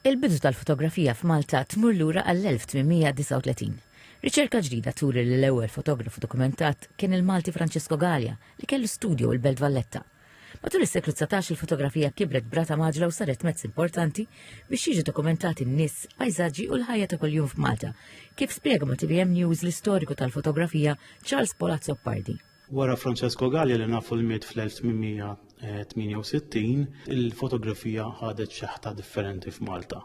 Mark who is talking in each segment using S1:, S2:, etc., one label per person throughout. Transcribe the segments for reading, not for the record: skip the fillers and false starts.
S1: Il-bidu tal-fotografija f'Malta tmur lura għall-1839. Riċerka ġdida turi li l-ewwel fotografu dokumentat kien il-Malti Francesco Gallia li kellu studio il-Belt Valletta. Matul is-seklu 19 il-fotografija kibret brata maġla u saret mezz importanti biex jiġu dokumentati n-nies, pajżaġġi u l-ħajja ta' kuljum f'Malta. Kif spjega ma' TVM News l-istoriku tal-fotografija Charles Palazzo Pardi.
S2: Wara Francesco Gallia li nafu l-miet fl-1868, il-fotografija ħadet xeħta differenti f'Malta.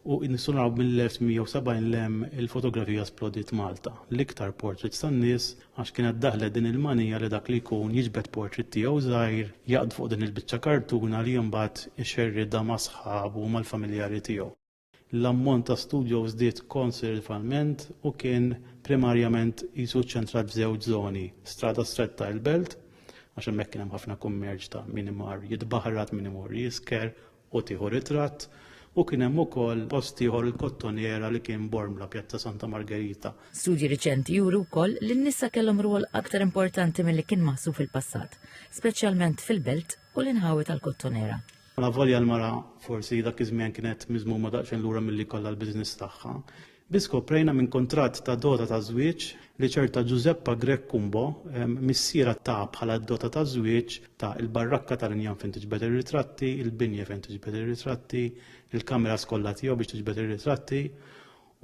S2: U nisunaw mill-1970 lem il-fotografija splodit Malta. L-iktar portraits tan-nies għax kienet daħlet din il-manija li dak li jkun jiġbed portrait tiegħu żgħir jaqd fuq din il-biċċa kartuna li mbagħad ixerrida ma' sħabu u mal-familjari tiegħu. L-ammont ta' studios żdied konsiderevolment u kien primarjament jisu ċentrat f'żewġ żoni, strada stretta il-Belt, għax hemmhekk kien hemm ħafna kummerċ ta' min imar jitbaħħarat min imur jisker u tieħu ritratt, u kien hemm ukoll post ieħor il-kottoniera li kien Bormla Pjazza Santa Margherita.
S1: Studji riċenti juru wkoll li n-nisa kellhom rwol aktar importanti milli kien maħsub fil-passat, speċjalment fil-Belt u l-inħawi tal-kottoniera.
S2: La volja l-mara forsi dak iż-żmien kienet miżmuma daqsxejn lura milli kollha l-biżniss tagħha. Biskoprejna minn kontratt ta' dota ta' żwieġ li ċerta Giuseppa Greccumbo missiera ta' bħala dota ta' żwieġ ta' il-barrakka tal-injan fejn tiġbed ir-ritratti, il-binja fejn tiġbed ir-ritratti, il-kamera skolla tiegħu biex tiġbed ir-ritratti,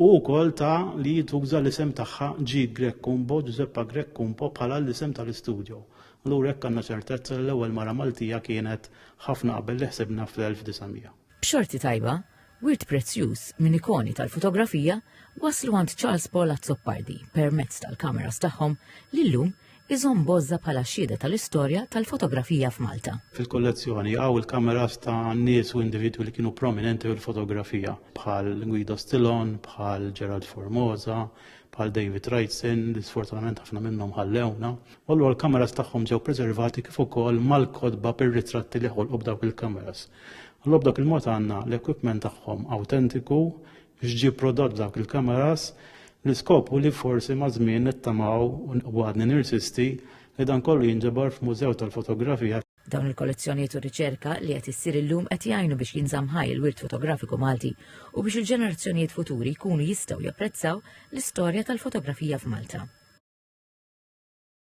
S2: u wkoll ta' li tuża l-isem tagħha G. Greccumbo, Giuseppa Greccumbo bħala l-isem tal-istudju. Allura hekk għandna ċertezza l-ewwel mara Maltija kienet ħafna qabel li ħsebna fl-1900.
S1: B'xorti tajba, wirt prezzjuż minn ikoni tal-fotografija waslu għand Charles Palazzo Pardi permezz tal-kameras tagħhom li llum iżhom bożza bħala xhieda tal-istorja tal-fotografija f'Malta.
S2: Fil-kollezzjoni għaw il-kameras ta' nies u individwi li kienu prominenti fil-fotografija bħal Guido Stillon, bħal Gerald Formosa, bħal David Wrightson, li sfortunatament ħafna minnhom ħallewna. U allura l-kameras tagħhom ġew preservati kif ukoll mal-kodba bir-ritratti li ħolqu b'dawk il-kameras. Allura b'dak il-mod għandna l-equipment tagħhom awtentiku biex ġie prodott dawk il-kameras li skopu li forsi ma' żmien nittamaw u għadni nirsisti li dan kollu jinġabar f'Mużew tal-Fotografija.
S1: Dawn il-kollezzjonijiet u riċerka li qed issir illum qed jgħinu biex jinżamm ħaj il-wirt fotografiku Malti u biex il-ġenerazzjonijiet futuri jkunu jistgħu japprezzaw l-istorja tal-fotografija f'Malta.